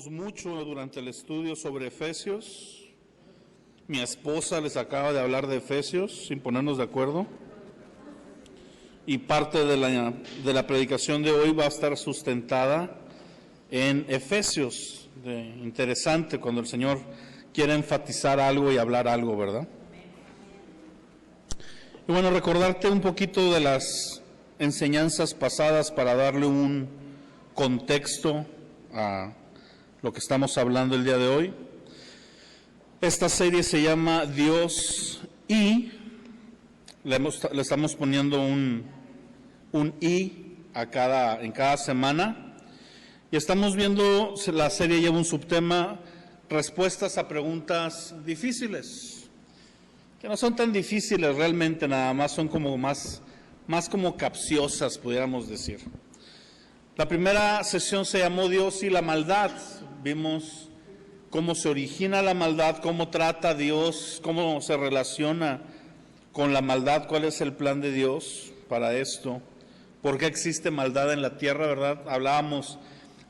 Mucho durante el estudio sobre Efesios. Mi esposa les acaba de hablar de Efesios sin ponernos de acuerdo. Y parte de la predicación de hoy va a estar sustentada en Efesios. Interesante cuando el Señor quiere enfatizar algo y hablar algo, ¿verdad? Y bueno, recordarte un poquito de las enseñanzas pasadas para darle un contexto a lo que estamos hablando el día de hoy. Esta serie se llama Dios y le estamos poniendo un y en cada semana, y estamos viendo, la serie lleva un subtema: respuestas a preguntas difíciles, que no son tan difíciles realmente, nada más son como más como capciosas, pudiéramos decir. La primera sesión se llamó Dios y la maldad. Vimos cómo se origina la maldad, cómo trata Dios, cómo se relaciona con la maldad, cuál es el plan de Dios para esto, por qué existe maldad en la tierra, ¿verdad? Hablábamos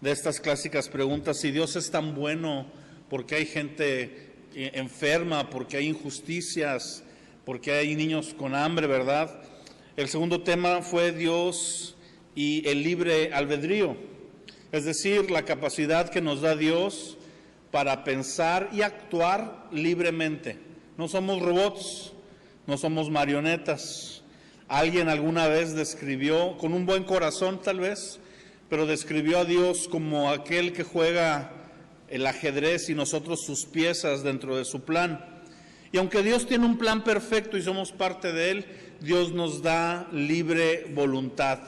de estas clásicas preguntas: si Dios es tan bueno, ¿por qué hay gente enferma? ¿Por qué hay injusticias? ¿Por qué hay niños con hambre, verdad? El segundo tema fue Dios y el libre albedrío. Es decir, la capacidad que nos da Dios para pensar y actuar libremente. No somos robots, no somos marionetas. Alguien alguna vez describió, con un buen corazón tal vez, pero describió a Dios como aquel que juega el ajedrez y nosotros sus piezas dentro de su plan. Y aunque Dios tiene un plan perfecto y somos parte de él, Dios nos da libre voluntad.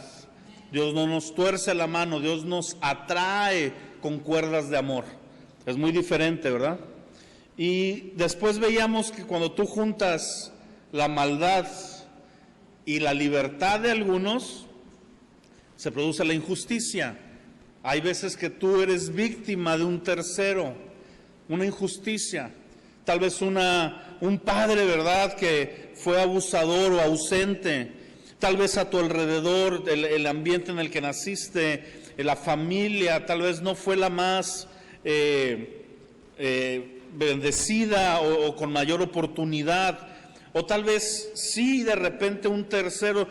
Dios no nos tuerce la mano, Dios nos atrae con cuerdas de amor. Es muy diferente, ¿verdad? Y después veíamos que cuando tú juntas la maldad y la libertad de algunos, se produce la injusticia. Hay veces que tú eres víctima de un tercero, una injusticia. Tal vez un padre, ¿verdad?, que fue abusador o ausente. Tal vez a tu alrededor, el ambiente en el que naciste, la familia, tal vez no fue la más bendecida o con mayor oportunidad. O tal vez sí, de repente un tercero,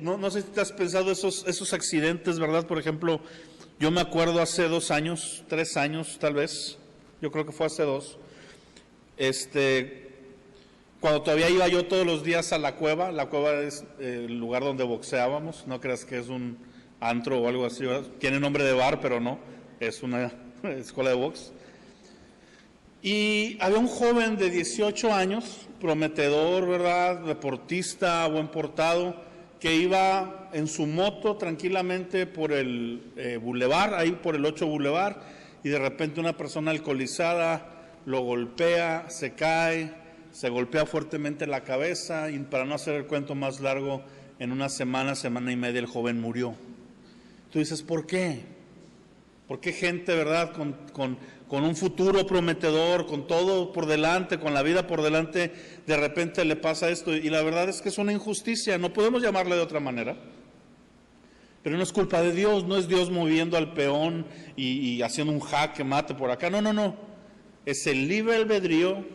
no sé si te has pensado esos accidentes, ¿verdad? Por ejemplo, yo me acuerdo hace 2 años, 3 años tal vez, yo creo que fue hace 2, cuando todavía iba yo todos los días a la cueva es el lugar donde boxeábamos. No creas que es un antro o algo así, ¿verdad? Tiene nombre de bar, pero no, es una escuela de box. Y había un joven de 18 años, prometedor, ¿verdad?, deportista, buen portado, que iba en su moto tranquilamente por el bulevar, ahí por el 8 Boulevard, y de repente una persona alcoholizada lo golpea, se cae, se golpea fuertemente la cabeza, y para no hacer el cuento más largo, en una semana y media el joven murió. Tú dices, ¿por qué? ¿Por qué gente, verdad, con un futuro prometedor, con todo por delante, con la vida por delante, de repente le pasa esto? Y la verdad es que es una injusticia, no podemos llamarle de otra manera. Pero no es culpa de Dios, no es Dios moviendo al peón y haciendo un jaque mate por acá, no. Es el libre albedrío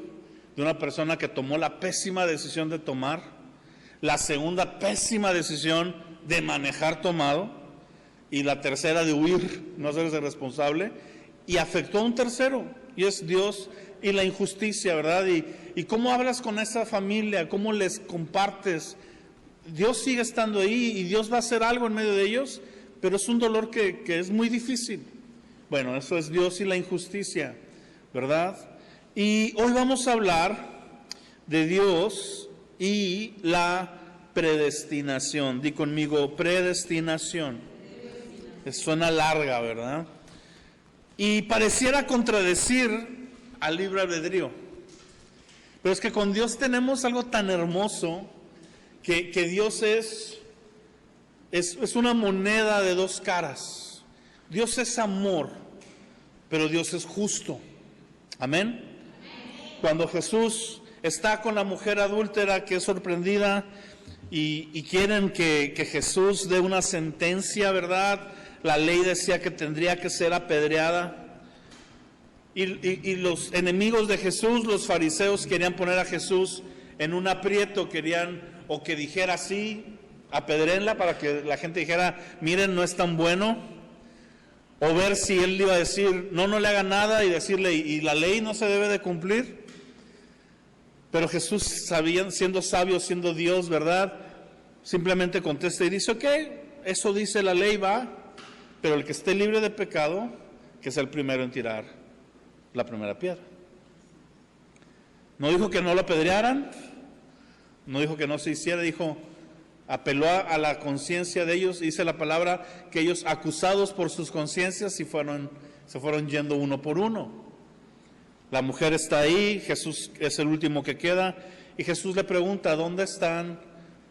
de una persona que tomó la pésima decisión de tomar, la segunda pésima decisión de manejar tomado, y la tercera de huir, no hacerse responsable, y afectó a un tercero, y es Dios y la injusticia, ¿verdad? Y cómo hablas con esa familia, cómo les compartes. Dios sigue estando ahí y Dios va a hacer algo en medio de ellos, pero es un dolor que es muy difícil. Bueno, eso es Dios y la injusticia, ¿verdad? Y hoy vamos a hablar de Dios y la predestinación. Di conmigo, predestinación. Suena larga, ¿verdad? Y pareciera contradecir al libre albedrío. Pero es que con Dios tenemos algo tan hermoso que Dios es una moneda de 2 caras. Dios es amor, pero Dios es justo. Amén. Cuando Jesús está con la mujer adúltera que es sorprendida y quieren que Jesús dé una sentencia, ¿verdad? La ley decía que tendría que ser apedreada. Y los enemigos de Jesús, los fariseos, querían poner a Jesús en un aprieto, querían o que dijera así, apedréenla, para que la gente dijera, miren, no es tan bueno. O ver si él iba a decir, no le haga nada, y decirle, ¿y la ley no se debe de cumplir? Pero Jesús, siendo sabio, siendo Dios, ¿verdad? Simplemente contesta y dice, ok, eso dice la ley, va, pero el que esté libre de pecado, que sea el primero en tirar la primera piedra. No dijo que no lo apedrearan, no dijo que no se hiciera, dijo, apeló a la conciencia de ellos, dice la palabra que ellos, acusados por sus conciencias, se fueron yendo uno por uno. La mujer está ahí, Jesús es el último que queda, y Jesús le pregunta, ¿dónde están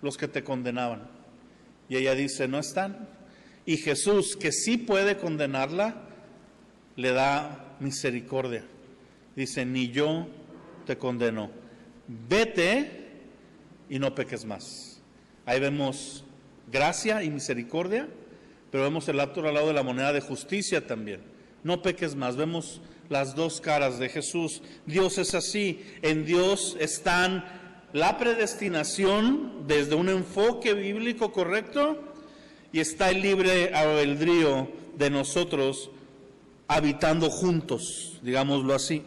los que te condenaban? Y ella dice, no están. Y Jesús, que sí puede condenarla, le da misericordia. Dice, ni yo te condeno, vete y no peques más. Ahí vemos gracia y misericordia, pero vemos el otro lado de la moneda de justicia también. No peques más, vemos las dos caras de Jesús. Dios es así, en Dios están la predestinación desde un enfoque bíblico correcto y está el libre albedrío de nosotros habitando juntos, digámoslo así.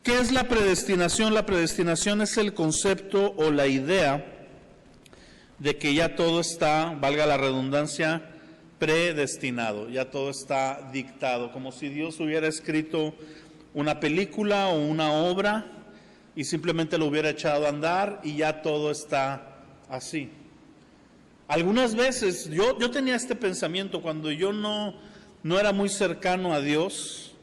¿Qué es la predestinación? La predestinación es el concepto o la idea de que ya todo está, valga la redundancia, predestinado, ya todo está dictado, como si Dios hubiera escrito una película o una obra y simplemente lo hubiera echado a andar y ya todo está así. Algunas veces yo tenía este pensamiento cuando yo no era muy cercano a Dios,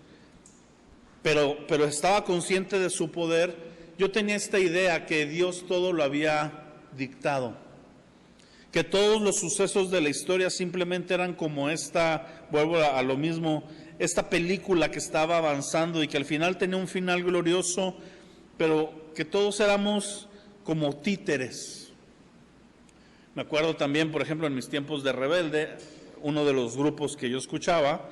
pero estaba consciente de su poder. Yo tenía esta idea que Dios todo lo había dictado, que todos los sucesos de la historia simplemente eran como vuelvo a lo mismo, esta película que estaba avanzando y que al final tenía un final glorioso, pero que todos éramos como títeres. Me acuerdo también, por ejemplo, en mis tiempos de rebelde, uno de los grupos que yo escuchaba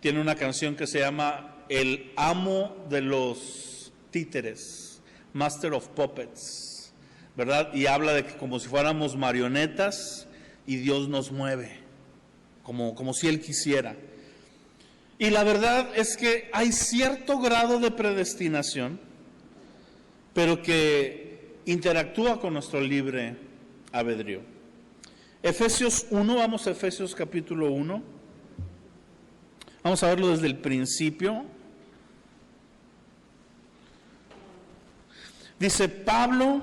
tiene una canción que se llama El amo de los títeres, Master of Puppets, ¿verdad? Y habla de que como si fuéramos marionetas y Dios nos mueve, como si Él quisiera. Y la verdad es que hay cierto grado de predestinación, pero que interactúa con nuestro libre albedrío. Efesios 1, vamos a Efesios capítulo 1. Vamos a verlo desde el principio. Dice, Pablo,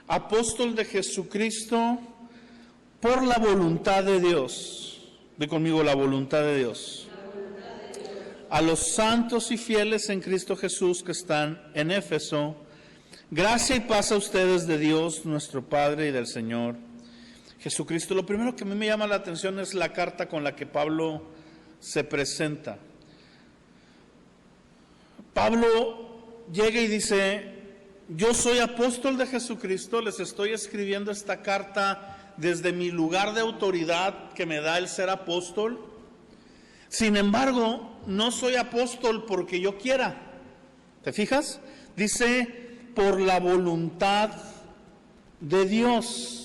apóstol de Jesucristo, por la voluntad de Dios. Ve conmigo, la voluntad de Dios. A los santos y fieles en Cristo Jesús que están en Éfeso, gracia y paz a ustedes de Dios nuestro Padre y del Señor Jesucristo. Lo primero que a mí me llama la atención es la carta con la que Pablo se presenta. Pablo llega y dice, yo soy apóstol de Jesucristo, les estoy escribiendo esta carta desde mi lugar de autoridad que me da el ser apóstol. Sin embargo, no soy apóstol porque yo quiera. ¿Te fijas? Dice, por la voluntad de Dios.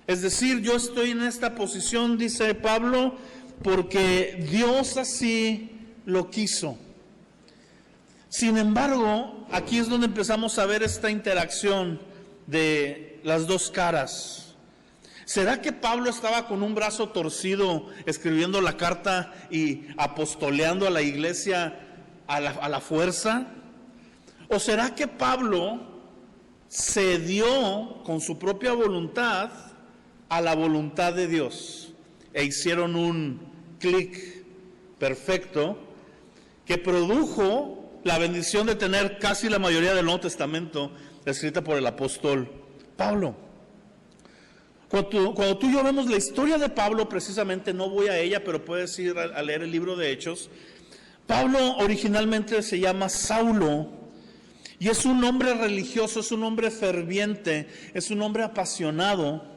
Es decir, yo estoy en esta posición, dice Pablo, porque Dios así lo quiso. Sin embargo, aquí es donde empezamos a ver esta interacción de las dos caras. ¿Será que Pablo estaba con un brazo torcido escribiendo la carta y apostoleando a la iglesia a la fuerza? ¿O será que Pablo cedió con su propia voluntad a la voluntad de Dios e hicieron un clic perfecto que produjo la bendición de tener casi la mayoría del Nuevo Testamento escrita por el apóstol Pablo? Cuando tú y yo vemos la historia de Pablo, precisamente, no voy a ella, pero puedes ir a leer el libro de Hechos. Pablo originalmente se llama Saulo y es un hombre religioso, es un hombre ferviente, es un hombre apasionado,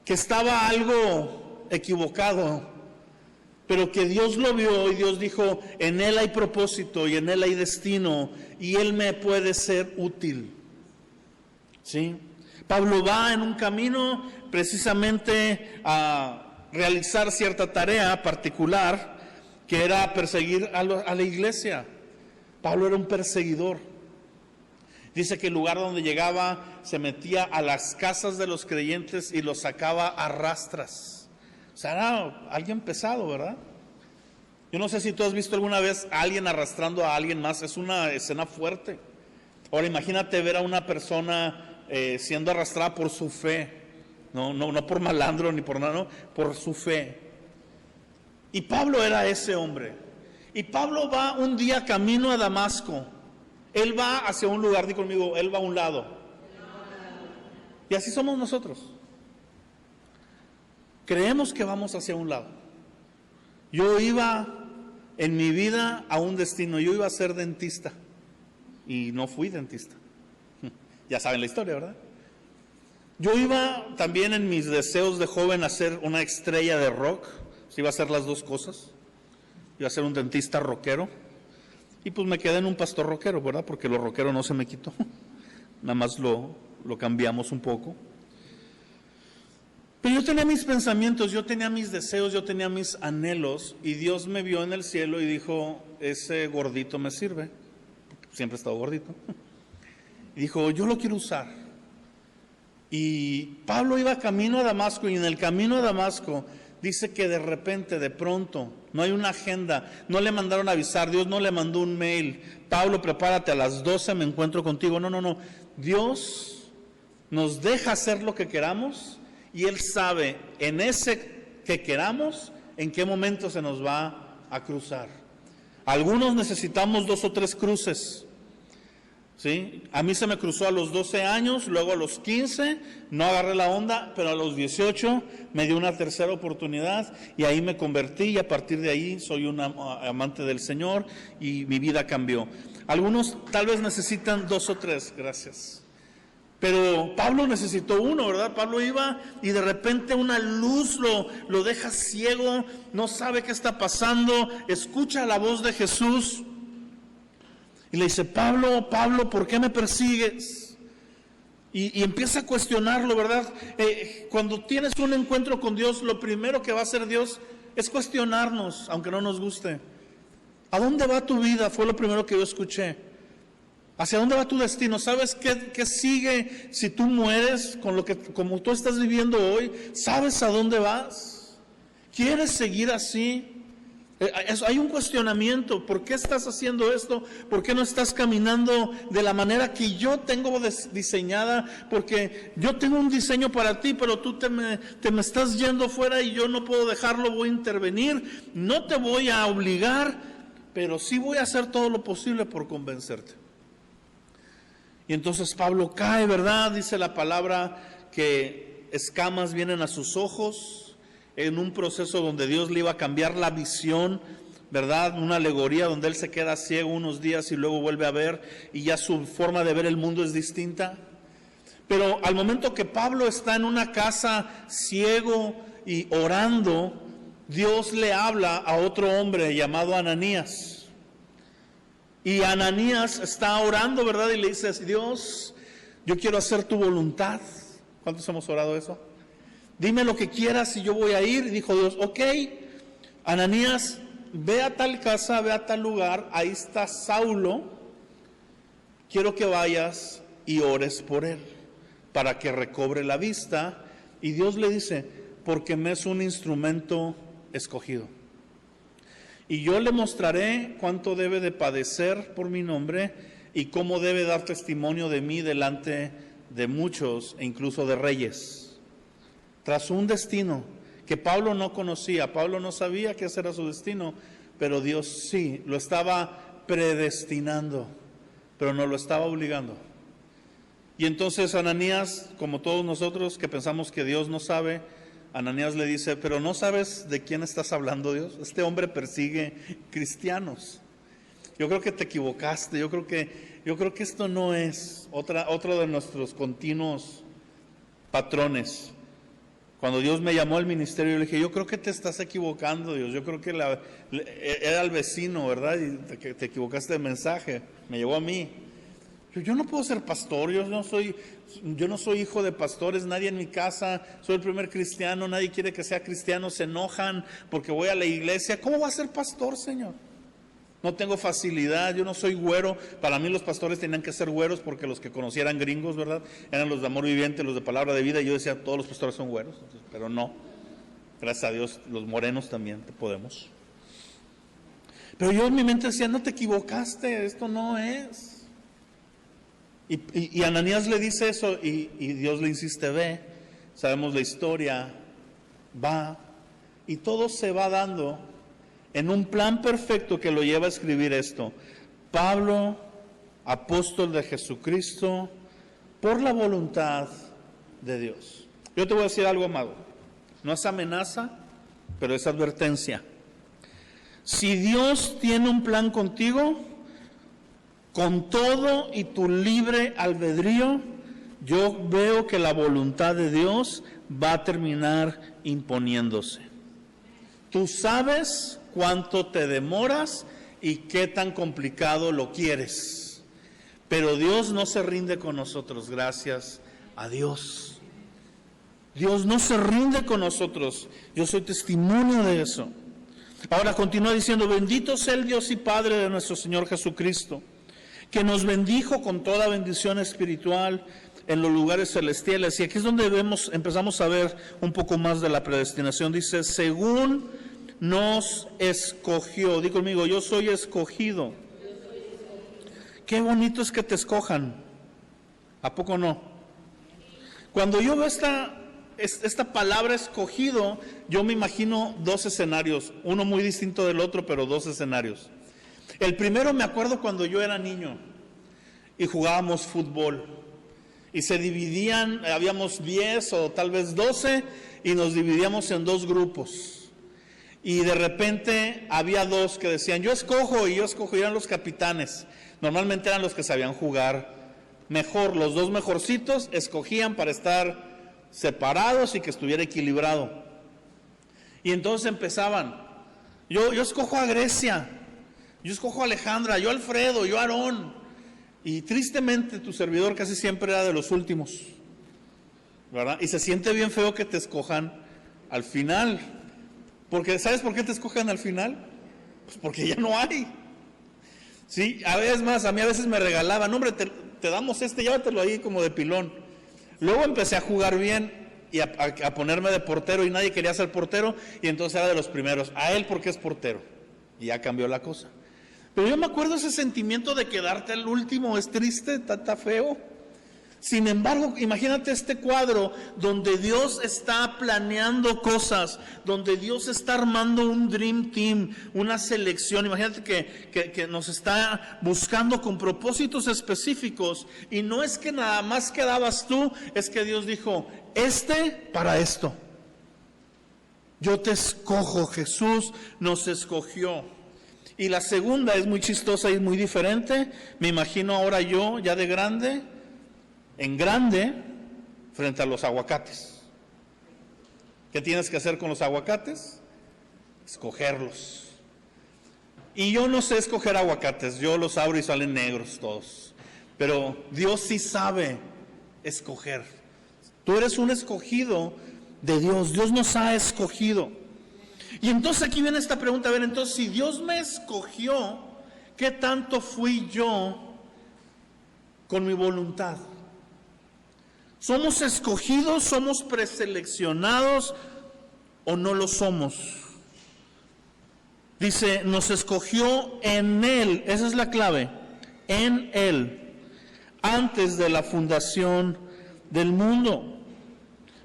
que estaba algo equivocado pero que Dios lo vio y Dios dijo, en él hay propósito y en él hay destino y él me puede ser útil. ¿Sí? Pablo va en un camino precisamente a realizar cierta tarea particular, que era perseguir a la iglesia. Pablo era un perseguidor. Dice que el lugar donde llegaba se metía a las casas de los creyentes y los sacaba a rastras. O sea, era alguien pesado, ¿verdad? Yo no sé si tú has visto alguna vez a alguien arrastrando a alguien más. Es una escena fuerte. Ahora imagínate ver a una persona siendo arrastrada por su fe. No por malandro ni por nada, no, por su fe. Y Pablo era ese hombre. Y Pablo va un día camino a Damasco. Él va hacia un lugar, di conmigo, él va a un lado. Y así somos nosotros. Creemos que vamos hacia un lado. Yo iba en mi vida a un destino, yo iba a ser dentista. Y no fui dentista. Ya saben la historia, ¿verdad? Yo iba también en mis deseos de joven a ser una estrella de rock. Iba a hacer las dos cosas. Iba a ser un dentista rockero. Y pues me quedé en un pastor rockero, ¿verdad? Porque lo rockero no se me quitó. Nada más lo cambiamos un poco. Pero yo tenía mis pensamientos, yo tenía mis deseos, yo tenía mis anhelos. Y Dios me vio en el cielo y dijo, ese gordito me sirve. Siempre he estado gordito. Y dijo, yo lo quiero usar. Y Pablo iba camino a Damasco, y en el camino a Damasco dice que de repente, de pronto, no hay una agenda, no le mandaron a avisar, Dios no le mandó un mail, Pablo, prepárate, a las 12 me encuentro contigo. No. Dios nos deja hacer lo que queramos y Él sabe en ese que queramos en qué momento se nos va a cruzar. Algunos necesitamos 2 o 3 cruces. ¿Sí? A mí se me cruzó a los 12 años, luego a los 15, no agarré la onda, pero a los 18 me dio una tercera oportunidad y ahí me convertí y a partir de ahí soy un amante del Señor y mi vida cambió. Algunos tal vez necesitan 2 o 3, gracias. Pero Pablo necesitó 1, ¿verdad? Pablo iba y de repente una luz lo deja ciego, no sabe qué está pasando, escucha la voz de Jesús. Y le dice, Pablo, ¿por qué me persigues? Y empieza a cuestionarlo, ¿verdad? Cuando tienes un encuentro con Dios, lo primero que va a hacer Dios es cuestionarnos, aunque no nos guste. ¿A dónde va tu vida? Fue lo primero que yo escuché. ¿Hacia dónde va tu destino? ¿Sabes qué sigue si tú mueres como tú estás viviendo hoy? ¿Sabes a dónde vas? ¿Quieres seguir así? Hay un cuestionamiento. ¿Por qué estás haciendo esto? ¿Por qué no estás caminando de la manera que yo tengo diseñada? Porque yo tengo un diseño para ti, pero tú te me estás yendo fuera y yo no puedo dejarlo, voy a intervenir. No te voy a obligar, pero sí voy a hacer todo lo posible por convencerte. Y entonces Pablo cae, ¿verdad? Dice la palabra que escamas vienen a sus ojos, en un proceso donde Dios le iba a cambiar la visión, ¿verdad? Una alegoría donde él se queda ciego unos días y luego vuelve a ver y ya su forma de ver el mundo es distinta. Pero al momento que Pablo está en una casa ciego y orando, Dios le habla a otro hombre llamado Ananías. Y Ananías está orando, ¿verdad? Y le dice, Dios, yo quiero hacer tu voluntad. ¿Cuántos hemos orado eso? Dime lo que quieras y yo voy a ir. Y dijo Dios, ok, Ananías, ve a tal casa, ve a tal lugar, ahí está Saulo, quiero que vayas y ores por él, para que recobre la vista. Y Dios le dice, porque me es un instrumento escogido. Y yo le mostraré cuánto debe de padecer por mi nombre y cómo debe dar testimonio de mí delante de muchos e incluso de reyes. Tras un destino que Pablo no conocía, Pablo no sabía que ese era su destino, pero Dios sí, lo estaba predestinando, pero no lo estaba obligando. Y entonces Ananías, como todos nosotros que pensamos que Dios no sabe, Ananías le dice, pero ¿no sabes de quién estás hablando, Dios? Este hombre persigue cristianos. Yo creo que te equivocaste, yo creo que esto no es otro de nuestros continuos patrones. Cuando Dios me llamó al ministerio, yo le dije, yo creo que te estás equivocando, Dios. Yo creo que era el vecino, ¿verdad? Y te equivocaste de mensaje. Me llegó a mí. Yo no puedo ser pastor, yo no soy hijo de pastores, nadie en mi casa, soy el primer cristiano, nadie quiere que sea cristiano, se enojan porque voy a la iglesia. ¿Cómo va a ser pastor, Señor? No tengo facilidad, yo no soy güero. Para mí los pastores tenían que ser güeros porque los que conocí eran gringos, ¿verdad? Eran los de amor viviente, los de palabra de vida, y yo decía, todos los pastores son güeros, pero no. Gracias a Dios, los morenos también podemos. Pero yo en mi mente decía, no te equivocaste, esto no es. Y Ananías le dice eso y Dios le insiste, ve, sabemos la historia, va, y todo se va dando en un plan perfecto que lo lleva a escribir esto. Pablo, apóstol de Jesucristo, por la voluntad de Dios. Yo te voy a decir algo, amado, no es amenaza, pero es advertencia. Si Dios tiene un plan contigo, con todo y tu libre albedrío, yo veo que la voluntad de Dios va a terminar imponiéndose. Tú sabes cuánto te demoras y qué tan complicado lo quieres. Pero Dios no se rinde con nosotros, gracias a Dios. Dios no se rinde con nosotros. Yo soy testimonio de eso. Ahora continúa diciendo, bendito sea el Dios y Padre de nuestro Señor Jesucristo, que nos bendijo con toda bendición espiritual en los lugares celestiales. Y aquí es donde empezamos a ver un poco más de la predestinación. Dice, según nos escogió. Di conmigo, yo soy escogido. Qué bonito es que te escojan. ¿A poco no? Cuando yo veo esta palabra escogido, yo me imagino dos escenarios, uno muy distinto del otro, pero dos escenarios. El primero me acuerdo cuando yo era niño y jugábamos fútbol y se dividían, habíamos 10 o tal vez 12 y nos dividíamos en dos grupos. Y de repente había dos que decían, yo escojo, y eran los capitanes. Normalmente eran los que sabían jugar mejor, los dos mejorcitos escogían para estar separados y que estuviera equilibrado. Y entonces empezaban, yo escojo a Grecia, yo escojo a Alejandra, yo a Alfredo, yo a Aarón. Y tristemente tu servidor casi siempre era de los últimos, ¿verdad? Y se siente bien feo que te escojan al final. Porque ¿sabes por qué te escogen al final? Pues porque ya no hay. Sí, a veces más, a mí a veces me regalaban, hombre, te damos llévatelo ahí como de pilón. Luego empecé a jugar bien y a ponerme de portero y nadie quería ser portero y entonces era de los primeros. A él porque es portero. Y ya cambió la cosa. Pero yo me acuerdo ese sentimiento de quedarte al último, es triste, está feo. Sin embargo, imagínate este cuadro donde Dios está planeando cosas, donde Dios está armando un dream team, una selección. Imagínate que nos está buscando con propósitos específicos y no es que nada más quedabas tú, es que Dios dijo, para esto. Yo te escojo, Jesús nos escogió. Y la segunda es muy chistosa y es muy diferente. Me imagino ahora yo, ya de grande, en grande, frente a los aguacates. ¿Qué tienes que hacer con los aguacates? Escogerlos. Y yo no sé escoger aguacates, yo los abro y salen negros todos. Pero Dios sí sabe escoger. Tú eres un escogido de Dios, Dios nos ha escogido. Y entonces aquí viene esta pregunta, a ver, entonces si Dios me escogió, ¿qué tanto fui yo con mi voluntad? ¿Somos escogidos, somos preseleccionados o no lo somos? Dice, nos escogió en Él, esa es la clave, en Él, antes de la fundación del mundo,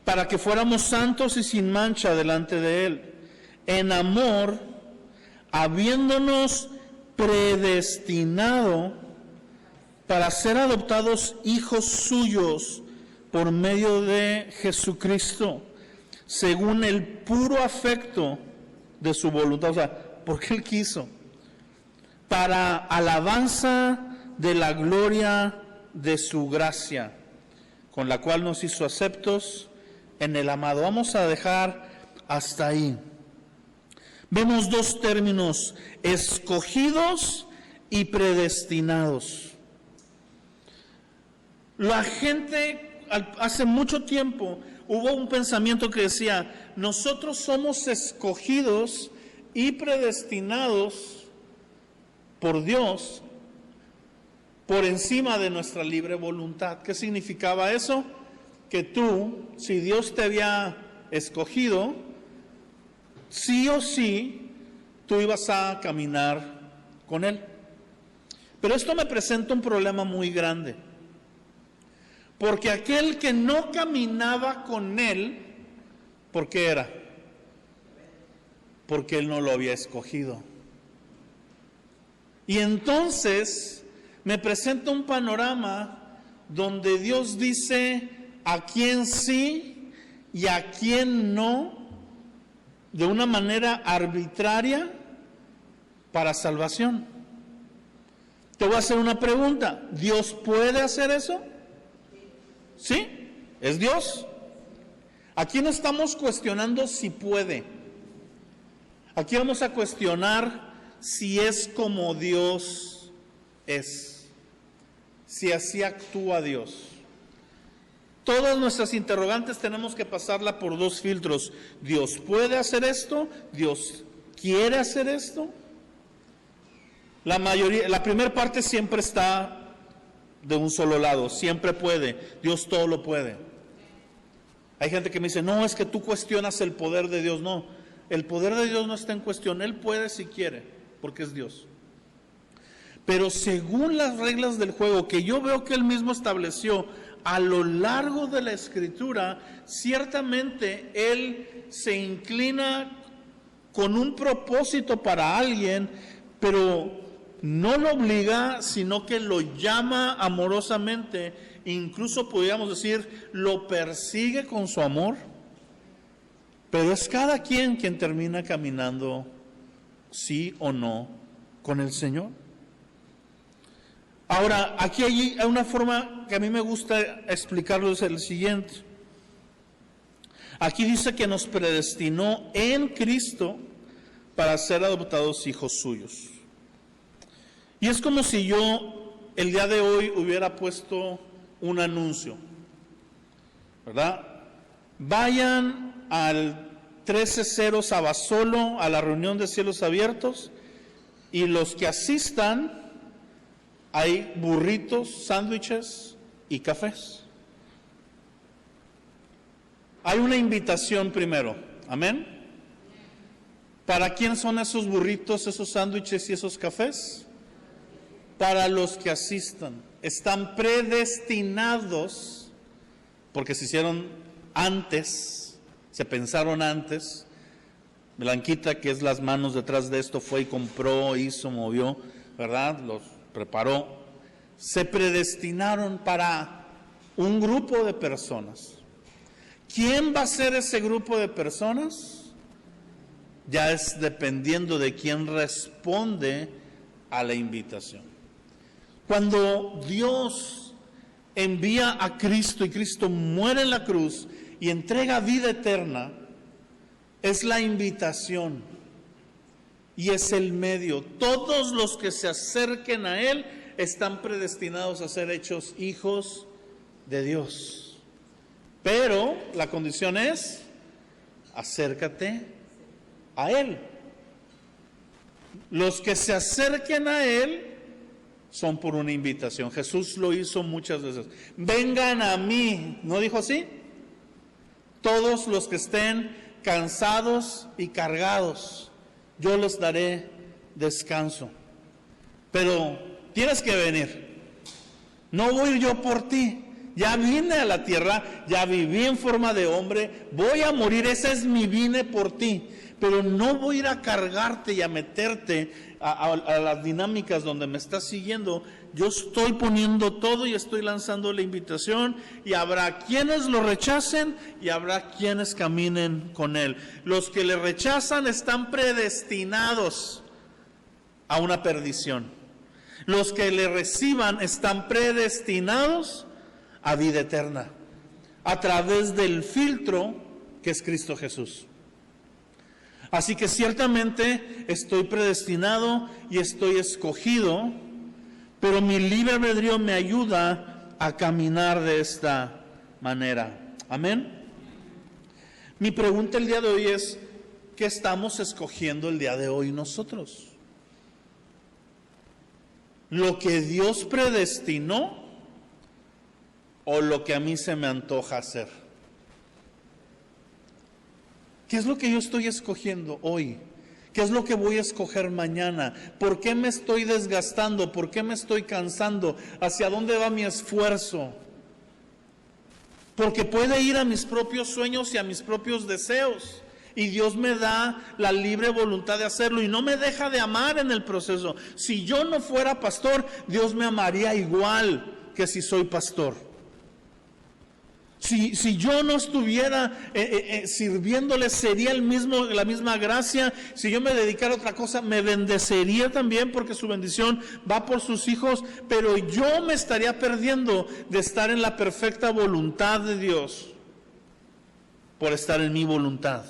para que fuéramos santos y sin mancha delante de Él. En amor, habiéndonos predestinado para ser adoptados hijos suyos por medio de Jesucristo, según el puro afecto de su voluntad, o sea, porque Él quiso, para alabanza de la gloria de su gracia, con la cual nos hizo aceptos en el amado. Vamos a dejar hasta ahí. Vemos dos términos: escogidos y predestinados. La gente, hace mucho tiempo, hubo un pensamiento que decía: nosotros somos escogidos y predestinados por Dios por encima de nuestra libre voluntad. ¿Qué significaba eso? Que tú, si Dios te había escogido, sí o sí, tú ibas a caminar con Él. Pero esto me presenta un problema muy grande. Porque aquel que no caminaba con Él, ¿por qué era? Porque Él no lo había escogido. Y entonces me presenta un panorama donde Dios dice a quién sí y a quién no, de una manera arbitraria para salvación. Te voy a hacer una pregunta: ¿Dios puede hacer eso? ¿Sí? ¿Es Dios? Aquí no estamos cuestionando si puede. Aquí vamos a cuestionar si es como Dios es, si así actúa Dios. Todas nuestras interrogantes tenemos que pasarla por dos filtros: ¿Dios puede hacer esto? ¿Dios quiere hacer esto? La primera parte siempre está de un solo lado, siempre puede, Dios todo lo puede. Hay gente que me dice: no, es que tú cuestionas el poder de Dios. No, el poder de Dios no está en cuestión. Él puede si quiere, porque es Dios. Pero según las reglas del juego que yo veo que Él mismo estableció a lo largo de la Escritura, ciertamente Él se inclina con un propósito para alguien, pero no lo obliga, sino que lo llama amorosamente. Incluso podríamos decir, lo persigue con su amor. Pero es cada quien termina caminando, sí o no, con el Señor. Ahora, aquí hay una forma que a mí me gusta explicarlo, es el siguiente. Aquí dice que nos predestinó en Cristo para ser adoptados hijos suyos. Y es como si yo el día de hoy hubiera puesto un anuncio, ¿verdad? Vayan al 130 Sabasolo a la reunión de cielos abiertos, y los que asistan, hay burritos, sándwiches y cafés. Hay una invitación primero, amén. ¿Para quién son esos burritos, esos sándwiches y esos cafés? Para los que asistan. Están predestinados, porque se hicieron antes, se pensaron antes. Blanquita, que es las manos detrás de esto, fue y compró, hizo, movió, ¿verdad? Los preparó. Se predestinaron para un grupo de personas. ¿Quién va a ser ese grupo de personas? Ya es dependiendo de quién responde a la invitación. Cuando Dios envía a Cristo y Cristo muere en la cruz y entrega vida eterna, es la invitación y es el medio. Todos los que se acerquen a Él están predestinados a ser hechos hijos de Dios. Pero la condición es: acércate a Él. Los que se acerquen a Él son por una invitación. Jesús lo hizo muchas veces. Vengan a mí, ¿no dijo así? Todos los que estén cansados y cargados, yo les daré descanso. Pero tienes que venir. No voy yo por ti. Ya vine a la tierra, ya viví en forma de hombre, voy a morir, ese es mi vine por ti. Pero no voy a ir a cargarte y a meterte a las dinámicas donde me estás siguiendo. Yo estoy poniendo todo y estoy lanzando la invitación, y habrá quienes lo rechacen y habrá quienes caminen con Él. Los que le rechazan están predestinados a una perdición. Los que le reciban están predestinados a vida eterna. a través del filtro que es Cristo Jesús. Así que ciertamente estoy predestinado y estoy escogido, pero mi libre albedrío me ayuda a caminar de esta manera. Amén. Mi pregunta el día de hoy es, ¿qué estamos escogiendo el día de hoy nosotros? ¿Lo que Dios predestinó o lo que a mí se me antoja hacer? ¿Qué es lo que yo estoy escogiendo hoy? ¿Qué es lo que voy a escoger mañana? ¿Por qué me estoy desgastando? ¿Por qué me estoy cansando? ¿Hacia dónde va mi esfuerzo? Porque puede ir a mis propios sueños y a mis propios deseos. Y Dios me da la libre voluntad de hacerlo y no me deja de amar en el proceso. Si yo no fuera pastor, Dios me amaría igual que si soy pastor. Si yo no estuviera sirviéndole, sería la misma gracia. Si yo me dedicara a otra cosa, me bendecería también, porque su bendición va por sus hijos. Pero yo me estaría perdiendo de estar en la perfecta voluntad de Dios por estar en mi voluntad.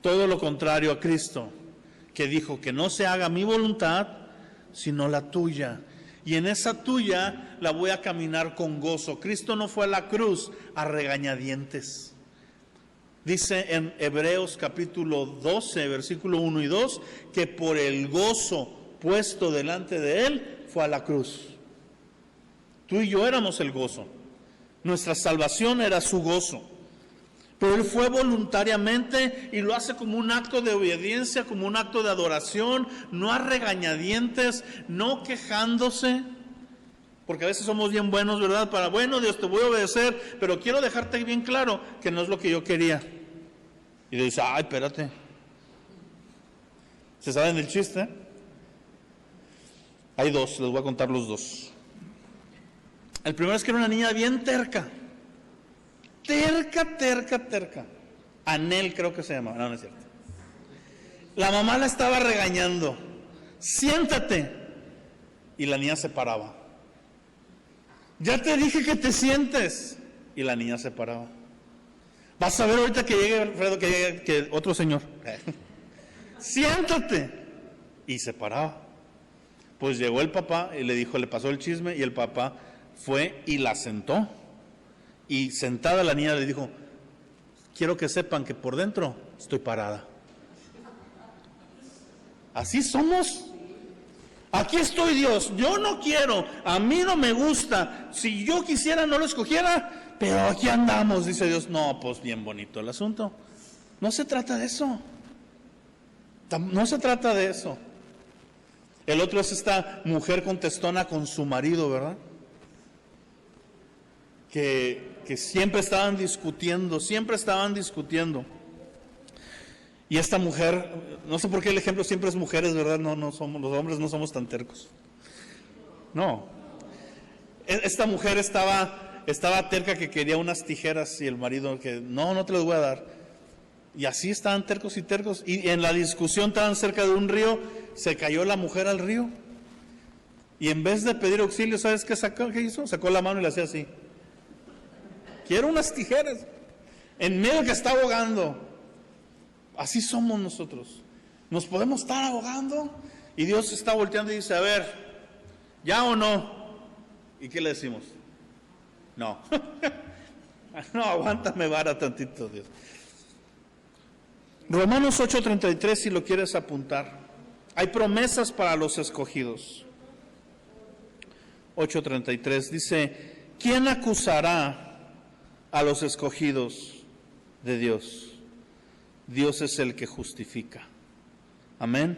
Todo lo contrario a Cristo, que dijo que no se haga mi voluntad, sino la tuya. Y en esa tuya la voy a caminar con gozo. Cristo no fue a la cruz a regañadientes. Dice en Hebreos capítulo 12, versículo 1 y 2, que por el gozo puesto delante de Él fue a la cruz. Tú y yo éramos el gozo. Nuestra salvación era su gozo. Pero Él fue voluntariamente y lo hace como un acto de obediencia, como un acto de adoración, no a regañadientes, no quejándose. Porque a veces somos bien buenos, ¿verdad? Bueno, Dios, te voy a obedecer, pero quiero dejarte bien claro que no es lo que yo quería. Y le dice, ay, espérate. ¿Se saben el chiste? Hay dos, les voy a contar los dos. El primero es que era una niña bien terca. Terca. Anel creo que se llama. No, no es cierto. La mamá la estaba regañando. Siéntate. Y la niña se paraba. Ya te dije que te sientes. Y la niña se paraba. Vas a ver ahorita que llegue Alfredo, que otro señor. Siéntate. Y se paraba. Pues llegó el papá y le dijo, le pasó el chisme, y el papá fue y la sentó. Y sentada la niña le dijo, quiero que sepan que por dentro estoy parada. Así somos. Aquí estoy, Dios, yo no quiero, a mí no me gusta, si yo quisiera no lo escogiera, pero aquí andamos, dice Dios. No, pues bien bonito el asunto. No se trata de eso. No se trata de eso. El otro es esta mujer contestona con su marido, ¿verdad? Que siempre estaban discutiendo. Y esta mujer, no sé por qué el ejemplo siempre es mujeres, ¿verdad? No somos, los hombres no somos tan tercos. No. Esta mujer estaba terca que quería unas tijeras y el marido que no te las voy a dar. Y así estaban tercos. Y en la discusión estaban cerca de un río, se cayó la mujer al río. Y en vez de pedir auxilio, ¿sabes qué hizo? Sacó la mano y le hacía así. Quiero unas tijeras. En medio que está ahogando. Así somos nosotros. Nos podemos estar ahogando y Dios está volteando y dice, a ver, ¿ya o no? ¿Y qué le decimos? No. No, aguántame vara tantito, Dios. Romanos 8:33, si lo quieres apuntar. Hay promesas para los escogidos. 8:33 dice, ¿quién acusará a los escogidos de Dios? Dios es el que justifica. Amén.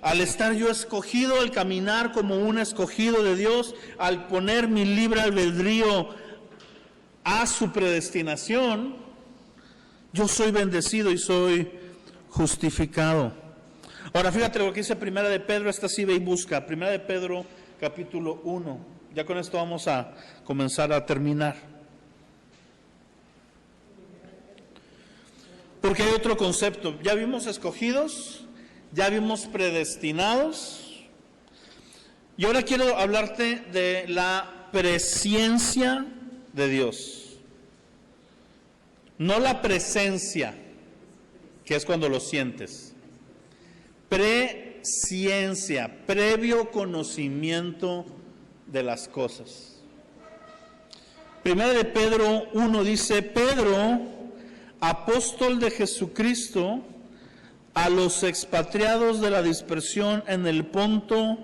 Al estar yo escogido, al caminar como un escogido de Dios, al poner mi libre albedrío a su predestinación, yo soy bendecido y soy justificado. Ahora fíjate lo que dice Primera de Pedro, esta sí ve y busca. Primera de Pedro, capítulo 1. Ya con esto vamos a comenzar a terminar. Porque hay otro concepto. Ya vimos escogidos, ya vimos predestinados. Y ahora quiero hablarte de la presciencia de Dios. No la presencia, que es cuando lo sientes. Presciencia, previo conocimiento de las cosas. Primera de Pedro 1 dice: Pedro, apóstol de Jesucristo, a los expatriados de la dispersión en el Ponto,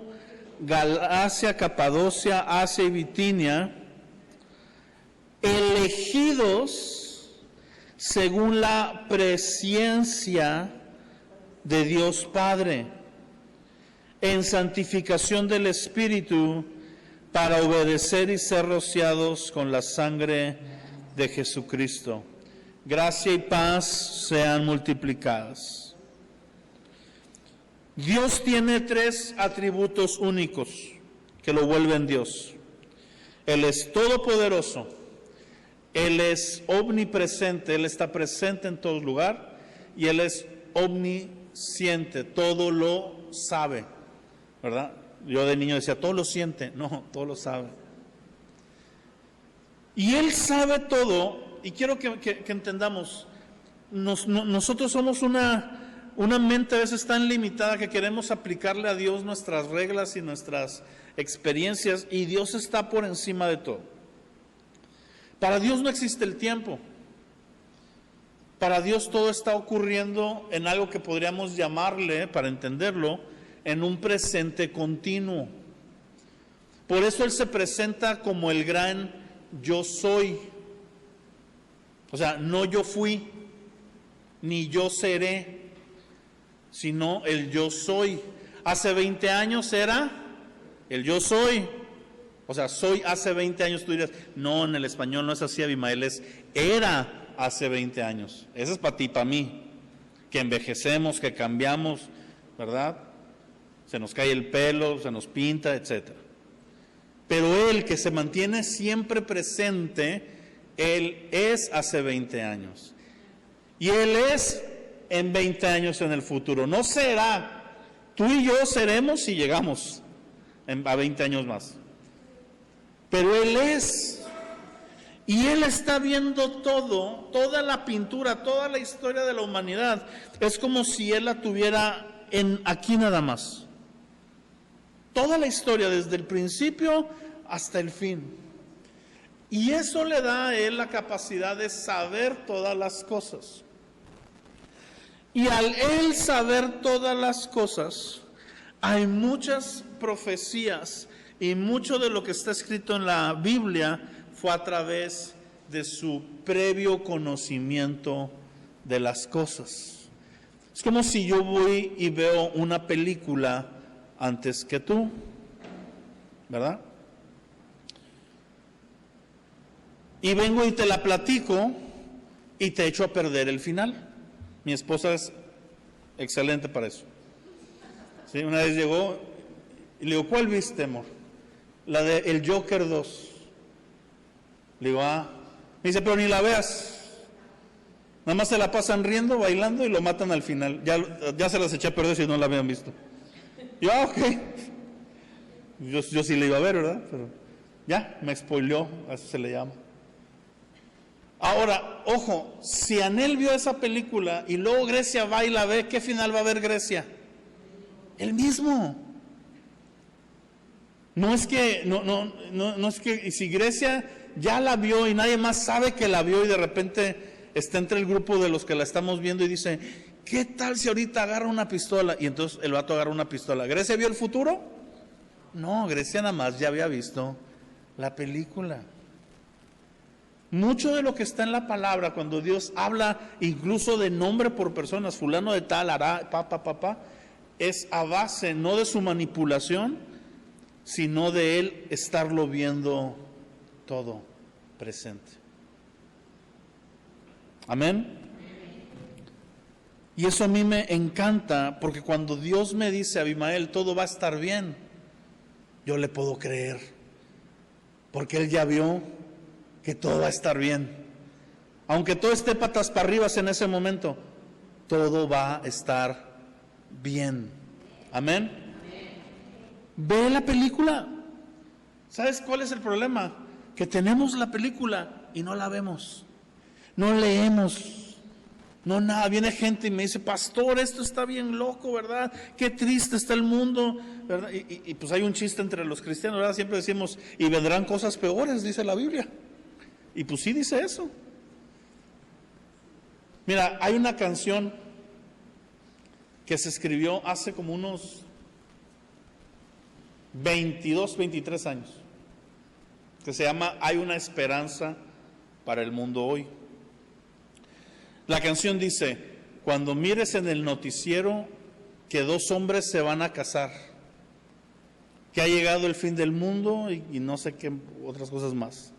Galacia, Capadocia, Asia y Bitinia, elegidos según la presciencia de Dios Padre, en santificación del Espíritu, para obedecer y ser rociados con la sangre de Jesucristo. Gracia y paz sean multiplicadas. Dios tiene 3 atributos únicos que lo vuelven Dios. Él es todopoderoso, Él es omnipresente, Él está presente en todo lugar, y Él es omnisciente, todo lo sabe, ¿verdad? Yo de niño decía, todo lo siente, no, todo lo sabe. Y Él sabe todo, y quiero que entendamos, nosotros somos una mente a veces tan limitada que queremos aplicarle a Dios nuestras reglas y nuestras experiencias, y Dios está por encima de todo. Para Dios no existe el tiempo. Para Dios todo está ocurriendo en algo que podríamos llamarle, para entenderlo, en un presente continuo. Por eso Él se presenta como el gran yo soy. O sea, no yo fui, ni yo seré, sino el yo soy. Hace 20 años era el yo soy. O sea, soy hace 20 años, tú dirías, no, en el español no es así, Abimael, es era hace 20 años. Eso es para ti, para mí, que envejecemos, que cambiamos, ¿verdad? Se nos cae el pelo, se nos pinta, etc. Pero Él, que se mantiene siempre presente, Él es hace 20 años. Y Él es en 20 años en el futuro. No será. Tú y yo seremos si llegamos a 20 años más. Pero Él es. Y Él está viendo todo, toda la pintura, toda la historia de la humanidad. Es como si Él la tuviera aquí nada más. Toda la historia, desde el principio hasta el fin. Y eso le da a Él la capacidad de saber todas las cosas. Y al Él saber todas las cosas, hay muchas profecías y mucho de lo que está escrito en la Biblia fue a través de su previo conocimiento de las cosas. Es como si yo voy y veo una película antes que tú, ¿verdad? Y vengo y te la platico y te echo a perder el final. Mi esposa es excelente para eso. ¿Sí? Una vez llegó y le digo, ¿cuál viste, amor? La de El Joker 2. Le digo, me dice, pero ni la veas. Nada más se la pasan riendo, bailando y lo matan al final. Ya se las eché a perder si no la habían visto. Y yo, ok. Yo sí la iba a ver, ¿verdad? Pero ya, me spoileó, a eso se le llama. Ahora, ojo, si Anel vio esa película y luego Grecia va y la ve, ¿qué final va a ver Grecia? El mismo. No es que si Grecia ya la vio y nadie más sabe que la vio y de repente está entre el grupo de los que la estamos viendo y dice, ¿qué tal si ahorita agarra una pistola? Y entonces el vato agarra una pistola. ¿Grecia vio el futuro? No, Grecia nada más ya había visto la película. Mucho de lo que está en la palabra, cuando Dios habla incluso de nombre por personas, fulano de tal, hará, papá, es a base no de su manipulación, sino de Él estarlo viendo todo presente. Amén. Y eso a mí me encanta, porque cuando Dios me dice, Abimael, todo va a estar bien, yo le puedo creer, porque Él ya vio que todo va a estar bien. Aunque todo esté patas para arriba en ese momento, todo va a estar bien. Amén. Ve la película. ¿Sabes cuál es el problema? que tenemos la película y no la vemos, no leemos, no nada. Viene gente y me dice, pastor, esto está bien loco, ¿verdad? Qué triste está el mundo, ¿verdad? Y pues hay un chiste entre los cristianos, ¿verdad? Siempre decimos, y vendrán cosas peores, dice la Biblia. Y pues sí dice eso. Mira, hay una canción que se escribió hace como unos 22, 23 años, que se llama Hay una esperanza para el mundo hoy. La canción dice, cuando mires en el noticiero que dos hombres se van a casar, que ha llegado el fin del mundo y no sé qué otras cosas más.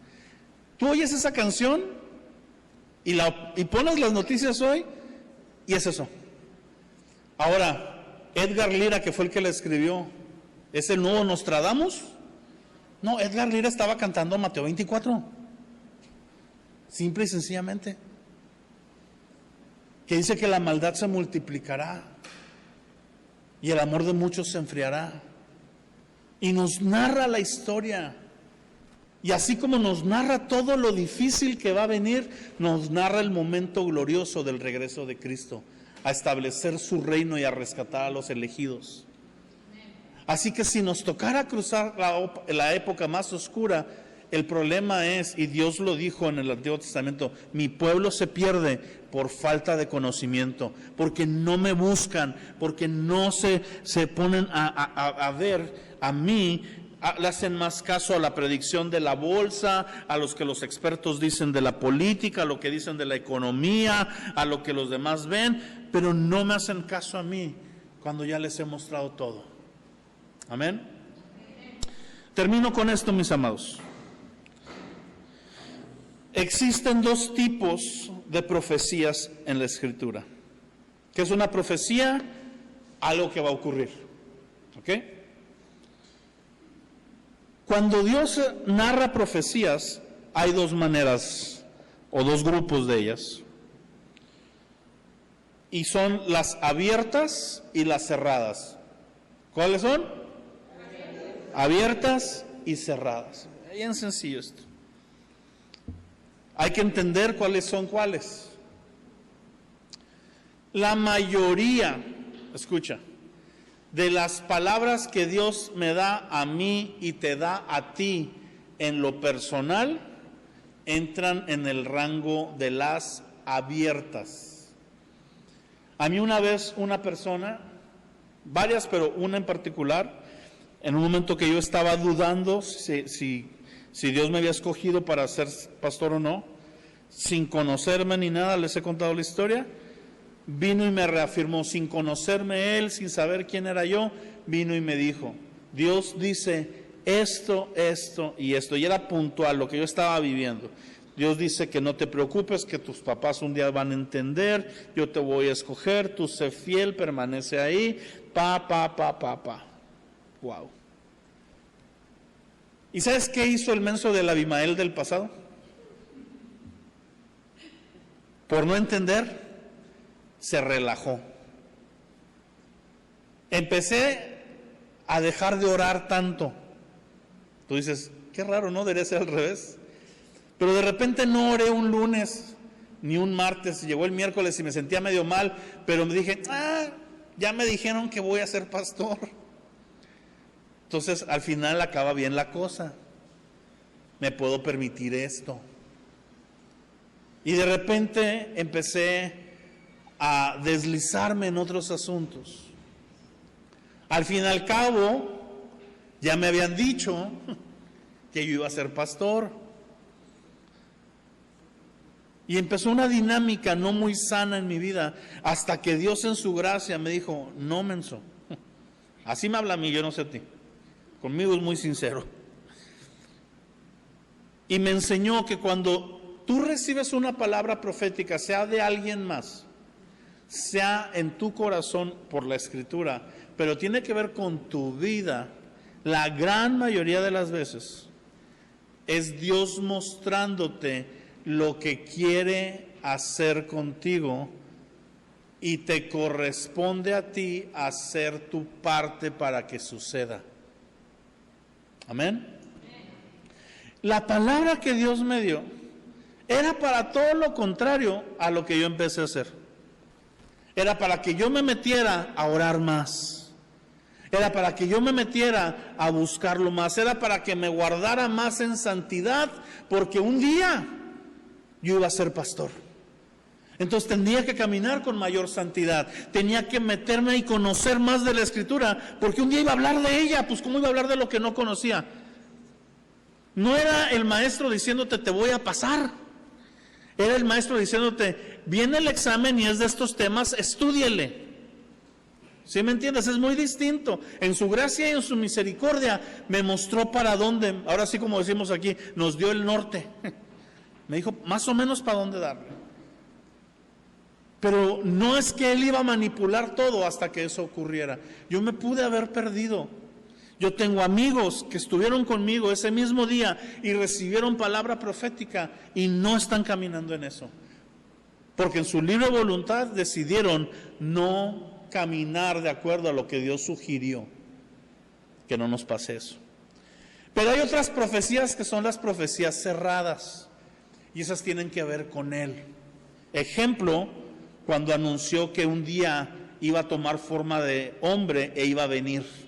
Tú oyes esa canción y pones las noticias hoy y es eso. Ahora, Edgar Lira, que fue el que la escribió, ¿es el nuevo Nostradamus? No, Edgar Lira estaba cantando Mateo 24. Simple y sencillamente. Que dice que la maldad se multiplicará y el amor de muchos se enfriará. Y nos narra la historia. Y así como nos narra todo lo difícil que va a venir, nos narra el momento glorioso del regreso de Cristo, a establecer su reino y a rescatar a los elegidos. Así que si nos tocara cruzar la época más oscura, el problema es, y Dios lo dijo en el Antiguo Testamento, mi pueblo se pierde por falta de conocimiento, porque no me buscan, porque no se ponen a ver a mí, le hacen más caso a la predicción de la bolsa, a los que los expertos dicen de la política, a lo que dicen de la economía, a lo que los demás ven, pero no me hacen caso a mí cuando ya les he mostrado todo. Amén. Termino con esto, mis amados. Existen dos tipos de profecías en la Escritura. ¿Qué es una profecía? Algo que va a ocurrir. ¿Ok? Cuando Dios narra profecías, hay dos maneras, o dos grupos de ellas. Y son las abiertas y las cerradas. ¿Cuáles son? Abiertas y cerradas. Bien sencillo esto. Hay que entender cuáles son cuáles. La mayoría, escucha, de las palabras que Dios me da a mí y te da a ti en lo personal, entran en el rango de las abiertas. A mí una vez una persona, varias, pero una en particular, en un momento que yo estaba dudando si Dios me había escogido para ser pastor o no, sin conocerme ni nada, les he contado la historia, vino y me reafirmó, sin conocerme él, sin saber quién era yo, vino y me dijo, Dios dice esto, esto y esto, y era puntual lo que yo estaba viviendo. Dios dice que no te preocupes, que tus papás un día van a entender, yo te voy a escoger, tú sé fiel, permanece ahí, Wow. ¿Y sabes qué hizo el menso del Abimael del pasado? Por no entender, se relajó. Empecé a dejar de orar tanto. Tú dices, qué raro, ¿no? Debería ser al revés. Pero de repente no oré un lunes ni un martes. Llegó el miércoles y me sentía medio mal, pero me dije, ya me dijeron que voy a ser pastor. Entonces al final acaba bien la cosa. Me puedo permitir esto. Y de repente empecé a deslizarme en otros asuntos. Al fin y al cabo, ya me habían dicho que yo iba a ser pastor. Y empezó una dinámica no muy sana en mi vida, hasta que Dios en su gracia me dijo, no, menso. Así me habla a mí, yo no sé a ti. Conmigo es muy sincero. Y me enseñó que cuando tú recibes una palabra profética, sea de alguien más, sea en tu corazón por la Escritura, pero tiene que ver con tu vida, la gran mayoría de las veces es Dios mostrándote lo que quiere hacer contigo y te corresponde a ti hacer tu parte para que suceda. Amén. la palabra que Dios me dio era para todo lo contrario a lo que yo empecé a hacer. Era para que yo me metiera a orar más. Era para que yo me metiera a buscarlo más. Era para que me guardara más en santidad, porque un día yo iba a ser pastor. Entonces tendría que caminar con mayor santidad. Tenía que meterme y conocer más de la Escritura, porque un día iba a hablar de ella. Pues ¿cómo iba a hablar de lo que no conocía? No era el maestro diciéndote te voy a pasar. Era el maestro diciéndote viene el examen y es de estos temas, estúdiele. ¿Sí me entiendes? Es muy distinto. En su gracia y en su misericordia me mostró para dónde. Ahora sí, como decimos aquí, nos dio el norte. Me dijo más o menos para dónde darle. Pero no es que él iba a manipular todo hasta que eso ocurriera. Yo me pude haber perdido. Yo tengo amigos que estuvieron conmigo ese mismo día y recibieron palabra profética y no están caminando en eso. Porque en su libre voluntad decidieron no caminar de acuerdo a lo que Dios sugirió. Que no nos pase eso. Pero hay otras profecías que son las profecías cerradas y esas tienen que ver con Él. Ejemplo, cuando anunció que un día iba a tomar forma de hombre e iba a venir.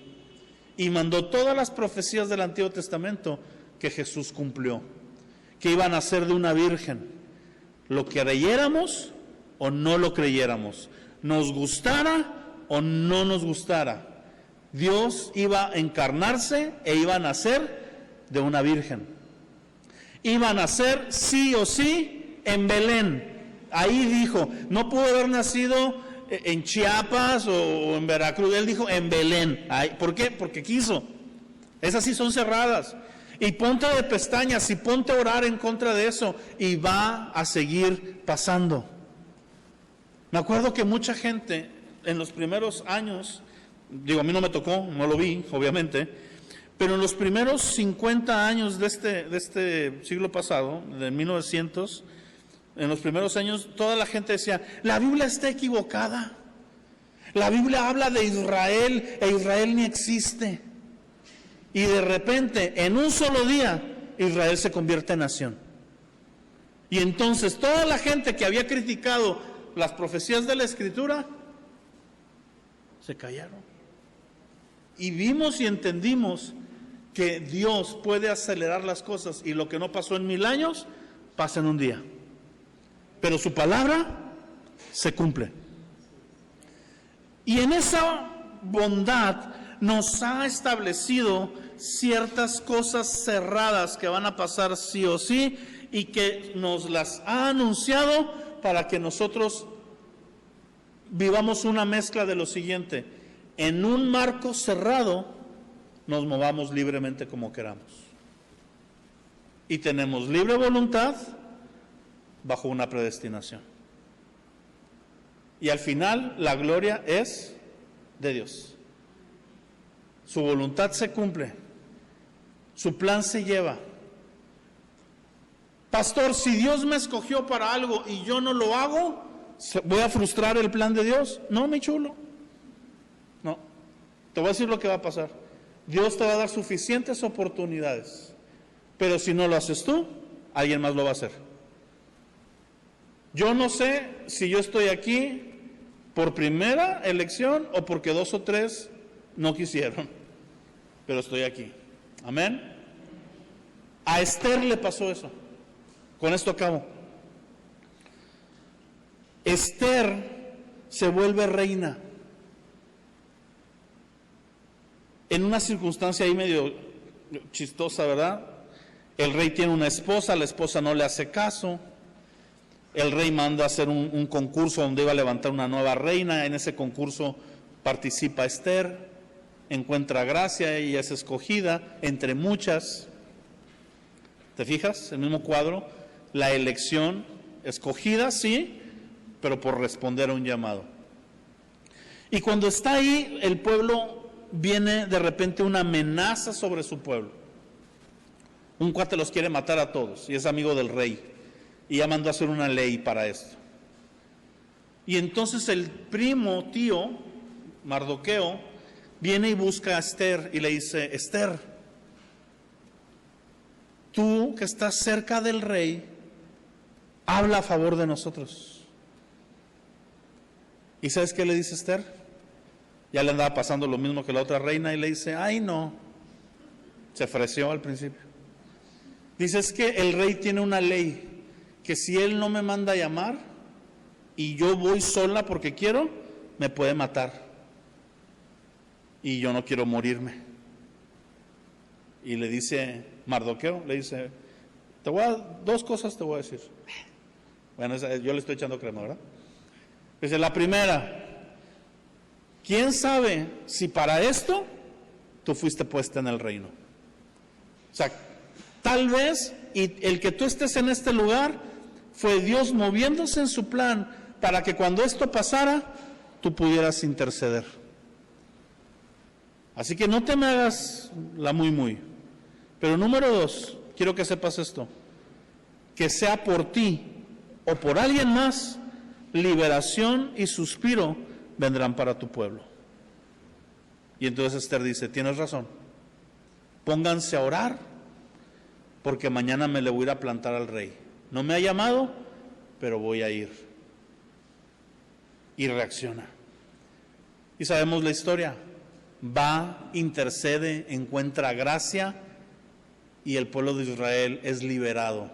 Y mandó todas las profecías del Antiguo Testamento que Jesús cumplió. Que iban a ser de una virgen. Lo creyéramos o no lo creyéramos. Nos gustara o no nos gustara. Dios iba a encarnarse e iba a nacer de una virgen. Iba a nacer sí o sí en Belén. Ahí dijo, no pudo haber nacido en Chiapas o en Veracruz. Él dijo en Belén. ¿Por qué? Porque quiso. Esas sí son cerradas. Y ponte de pestañas y ponte a orar en contra de eso y va a seguir pasando. Me acuerdo que mucha gente en los primeros años, digo, a mí no me tocó, no lo vi, obviamente, pero en los primeros 50 años de este siglo pasado, de 1900, en los primeros años, toda la gente decía, la Biblia está equivocada. La Biblia habla de Israel e Israel ni existe. Y de repente, en un solo día, Israel se convierte en nación. Y entonces toda la gente que había criticado las profecías de la Escritura, se callaron. Y vimos y entendimos que Dios puede acelerar las cosas y lo que no pasó en 1000 años, pasa en un día. Pero su palabra se cumple. Y en esa bondad nos ha establecido ciertas cosas cerradas que van a pasar sí o sí y que nos las ha anunciado para que nosotros vivamos una mezcla de lo siguiente: en un marco cerrado nos movamos libremente como queramos y tenemos libre voluntad bajo una predestinación. Y al final la gloria es de Dios. Su voluntad se cumple, su plan se lleva. Pastor, si Dios me escogió para algo y yo no lo hago, ¿voy a frustrar el plan de Dios? No, mi chulo. No. Te voy a decir lo que va a pasar. Dios te va a dar suficientes oportunidades, pero si no lo haces tú, alguien más lo va a hacer. Yo no sé si yo estoy aquí por primera elección o porque 2 o 3 no quisieron, pero estoy aquí. Amén. A Esther le pasó eso. Con esto acabo. Esther se vuelve reina en una circunstancia ahí medio chistosa, ¿verdad? El rey tiene una esposa, la esposa no le hace caso. El rey manda a hacer un concurso donde iba a levantar una nueva reina. En ese concurso participa Esther, encuentra gracia, ella es escogida entre muchas. ¿Te fijas? El mismo cuadro, la elección, escogida, sí, pero por responder a un llamado. Y cuando está ahí, el pueblo, viene de repente una amenaza sobre su pueblo. Un cuate los quiere matar a todos y es amigo del rey. Y ya mandó a hacer una ley para esto. Y entonces el primo, tío, Mardoqueo, viene y busca a Esther y le dice, Esther, tú que estás cerca del rey, habla a favor de nosotros. ¿Y sabes qué le dice Esther? Ya le andaba pasando lo mismo que la otra reina y le dice, ay no, se ofreció al principio. Dice, es que el rey tiene una ley, que si él no me manda a llamar y yo voy sola porque quiero, me puede matar. Y yo no quiero morirme. Y le dice Mardoqueo, le dice, dos cosas te voy a decir. Bueno, yo le estoy echando crema, ¿verdad? Dice, la primera, ¿quién sabe si para esto tú fuiste puesta en el reino? O sea, tal vez, y el que tú estés en este lugar, fue Dios moviéndose en su plan para que cuando esto pasara, tú pudieras interceder. Así que no te me hagas la muy. Pero número 2, quiero que sepas esto, que sea por ti o por alguien más, liberación y suspiro vendrán para tu pueblo. Y entonces Esther dice, tienes razón, pónganse a orar, porque mañana me le voy a ir a plantar al rey. No me ha llamado, pero voy a ir. Y reacciona. Y sabemos la historia. Va, intercede, encuentra gracia y el pueblo de Israel es liberado.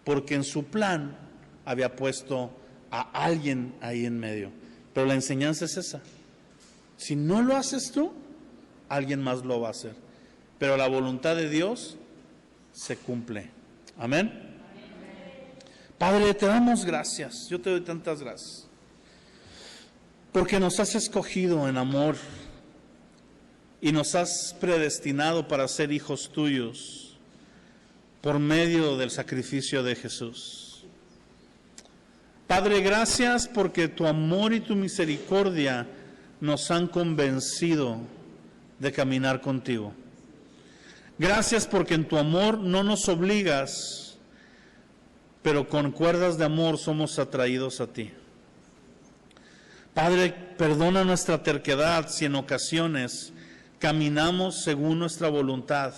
Porque en su plan había puesto a alguien ahí en medio. Pero la enseñanza es esa. Si no lo haces tú, alguien más lo va a hacer. Pero la voluntad de Dios se cumple. Amén. Padre, te damos gracias. Yo te doy tantas gracias. Porque nos has escogido en amor y nos has predestinado para ser hijos tuyos por medio del sacrificio de Jesús. Padre, gracias porque tu amor y tu misericordia nos han convencido de caminar contigo. Gracias porque en tu amor no nos obligas, pero con cuerdas de amor somos atraídos a ti. Padre, perdona nuestra terquedad si en ocasiones caminamos según nuestra voluntad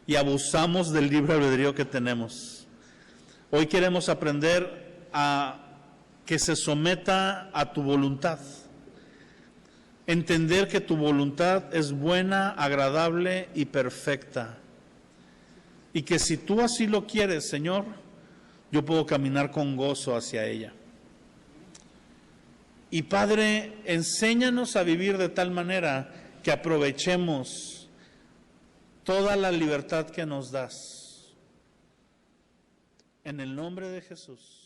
y abusamos del libre albedrío que tenemos. Hoy queremos aprender a que se someta a tu voluntad. Entender que tu voluntad es buena, agradable y perfecta. Y que si tú así lo quieres, Señor, yo puedo caminar con gozo hacia ella. Y Padre, enséñanos a vivir de tal manera que aprovechemos toda la libertad que nos das. En el nombre de Jesús.